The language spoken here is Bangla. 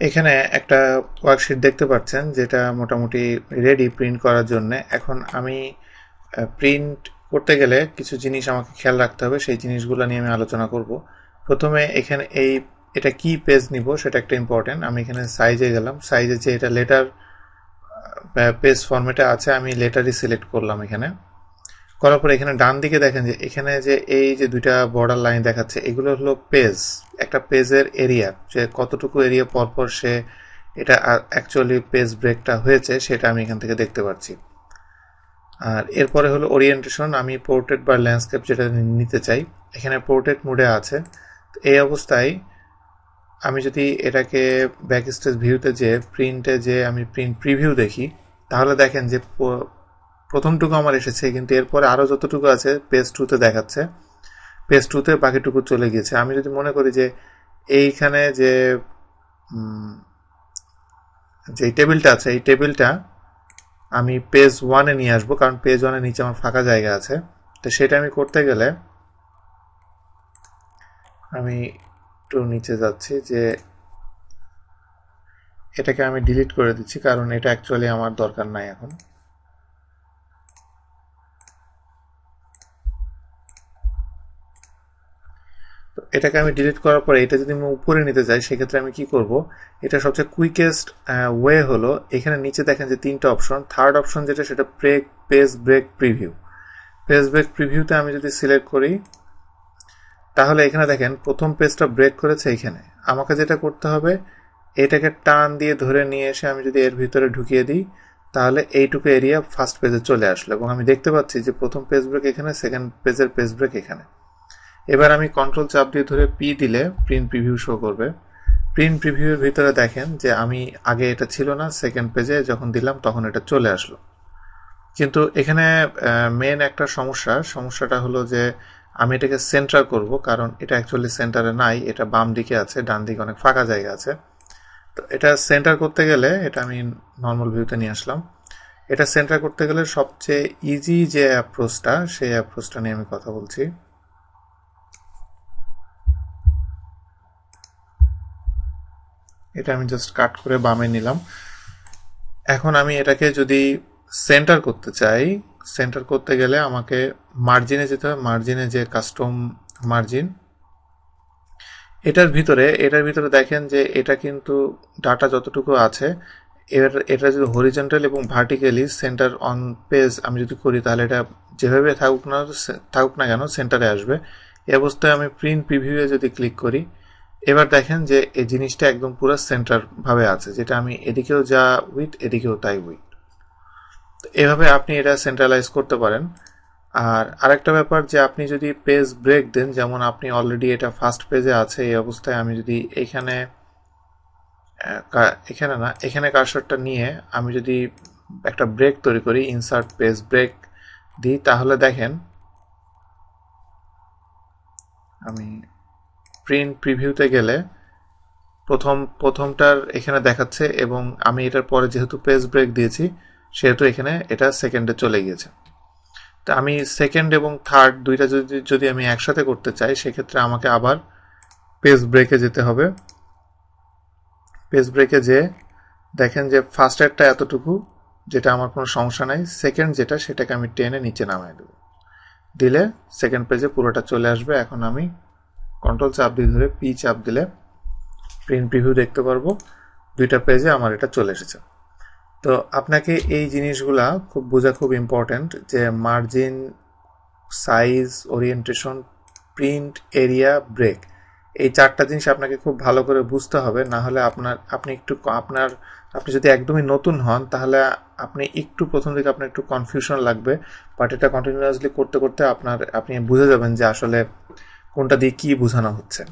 এখানে একটা ওয়ার্কশিট দেখতে পাচ্ছেন যেটা মোটামুটি রেডি প্রিন্ট করার জন্য। এখন আমি প্রিন্ট করতে গেলে কিছু জিনিস আমাকে খেয়াল রাখতে হবে, সেই জিনিসগুলো নিয়ে আমি আলোচনা করব। প্রথমে এখানে এটা কি পেজ নিব সেটা একটা ইম্পর্টেন্ট। আমি এখানে সাইজে গেলাম, সাইজে যে এটা লেটার পেজ ফরম্যাটে আছে আমি লেটারই সিলেক্ট করলাম। এখানে করার পরে এখানে ডান দিকে দেখেন যে এখানে যে এই যে দুইটা বর্ডার লাইন দেখাচ্ছে, এগুলো হলো পেজ, একটা পেজের এরিয়া, যে কতটুকু এরিয়া পরপর সে এটা অ্যাকচুয়ালি পেজ ব্রেকটা হয়েছে সেটা আমি এখান থেকে দেখতে পাচ্ছি। আর এরপরে হলো ওরিয়েন্টেশন, আমি পোর্ট্রেট বা ল্যান্ডস্কেপ যেটা নিতে চাই, এখানে পোর্ট্রেট মোডে আছে। তো এই অবস্থায় আমি যদি এটাকে ব্যাক স্টেজ ভিউতে যে প্রিন্টে যে আমি প্রিন্ট প্রিভিউ দেখি, তাহলে দেখেন যে প্রথমটুকু আমার এসেছে, কিন্তু এরপরে আরও যতটুকু আছে পেজ টুতে দেখাচ্ছে, পেজ টুতে বাকিটুকু চলে গিয়েছে। আমি যদি মনে করি যে এইখানে যে টেবিলটা আছে এই টেবিলটা আমি পেজ ওয়ানে নিয়ে আসবো, কারণ পেজ ওয়ানের নিচে আমার ফাঁকা জায়গা আছে। তো সেটা আমি করতে গেলে আমি একটু নিচে যাচ্ছি, যে এটাকে আমি ডিলিট করে দিচ্ছি কারণ এটা অ্যাকচুয়ালি আমার দরকার নাই এখন। তো এটাকে আমি ডিলিট করার পরে এটা যদি আমি উপরে নিতে যাই সেক্ষেত্রে আমি কি করব, এটা সবচেয়ে কুইকেস্ট ওয়ে হলো এখানে নিচে দেখেন যে তিনটা অপশন, থার্ড অপশন যেটা সেটা page break preview. Page break প্রিভিউতে আমি যদি সিলেক্ট করি তাহলে এখানে দেখেন প্রথম পেজটা ব্রেক করেছে। এখানে আমাকে যেটা করতে হবে, এটাকে টান দিয়ে ধরে নিয়ে এসে আমি যদি এর ভিতরে ঢুকিয়ে দিই তাহলে এইটুকু এরিয়া ফার্স্ট পেজে চলে আসলো, এবং আমি দেখতে পাচ্ছি যে প্রথম পেজ ব্রেক এখানে, সেকেন্ড পেজের পেজ ব্রেক এখানে। এবার আমি কন্ট্রোল চাপ দিয়ে ধরে পি দিলে প্রিন্ট প্রিভিউ শো করবে। প্রিন্ট প্রিভিউর ভিতরে দেখেন যে আমি আগে এটা ছিল না, সেকেন্ড পেজে যখন দিলাম তখন এটা চলে আসলো। কিন্তু এখানে মেন একটা সমস্যাটা হলো যে আমি এটাকে সেন্টার করব, কারণ এটা অ্যাকচুয়ালি সেন্টারে নাই, এটা বাম দিকে আছে, ডান দিকে অনেক ফাঁকা জায়গা আছে। তো এটা সেন্টার করতে গেলে এটা আমি নর্মাল ভিউতে নিয়ে আসলাম। এটা সেন্টার করতে গেলে সবচেয়ে ইজি যে অ্যাপ্রোচটা, সেই অ্যাপ্রোচটা নিয়ে আমি কথা বলছি। এটা আমি জাস্ট কাট করে বামে নিলাম। এখন আমি এটাকে যদি সেন্টার করতে চাই, সেন্টার করতে গেলে আমাকে মার্জিনে যেতে হবে। মার্জিনে যে কাস্টম মার্জিন, এটার ভিতরে দেখেন যে এটা কিন্তু ডাটা যতটুকু আছে এটা যদি হরিজন্টাল এবং ভার্টিক্যালি সেন্টার অন পেজ আমি যদি করি তাহলে এটা যেভাবে থাকুক না কেন সেন্টারে আসবে। এই অবস্থায় আমি প্রিন্ট প্রিভিউয়ে যদি ক্লিক করি, এবার দেখেন যে এই জিনিসটা একদম পুরো সেন্টার ভাবে আছে, যেটা আমি এদিকেও যা উইথ এদিকেও তাই উইথ। এভাবে আপনি এটা সেন্ট্রালাইজ করতে পারেন। আর আরেকটা ব্যাপার যে আপনি যদি পেজ ব্রেক দেন, যেমন আপনি অলরেডি এটা ফার্স্ট পেজে আছে, এই অবস্থায় আমি যদি এখানে কার্সরটা নিয়ে আমি যদি একটা ব্রেক তৈরি করি, ইনসার্ট পেজ ব্রেক দিই, তাহলে দেখেন আমি প্রিন্ট প্রিভিউতে গেলে প্রথমটার এখানে দেখাচ্ছে, এবং আমি এটার পরে যেহেতু পেজ ব্রেক দিয়েছি সেহেতু এখানে এটা সেকেন্ডে চলে গিয়েছে। তো আমি সেকেন্ড এবং থার্ড দুইটা যদি আমি একসাথে করতে চাই সেক্ষেত্রে আমাকে আবার পেজ ব্রেকে যেতে হবে। পেজ ব্রেকে যে দেখেন যে ফার্স্ট এডটা এতটুকু, যেটা আমার কোনো সমস্যা নাই, সেকেন্ড যেটা সেটাকে আমি টেনে নিচে নামাই দেব, দিলে সেকেন্ড পেজে পুরোটা চলে আসবে। এখন আমি কন্ট্রোল চাপ দিয়ে ধরে পি চাপ দিলে প্রিন্ট প্রিভিউ দেখতে পারবো, দুইটা পেজে আমার এটা চলে এসেছে। তো আপনাকে এই জিনিসগুলা বোঝা খুব ইম্পর্টেন্ট, যে margin, size, orientation, print, area, break, এই চারটা জিনিস আপনাকে খুব ভালো করে বুঝতে হবে। না হলে আপনি যদি একদমই নতুন হন তাহলে প্রথম দিকে আপনার একটু কনফিউশন লাগবে, বাট এটা কন্টিনিউয়াসলি করতে করতে আপনি বুঝে যাবেন যে আসলে কোনটা দিয়ে কি বোঝানো হচ্ছে।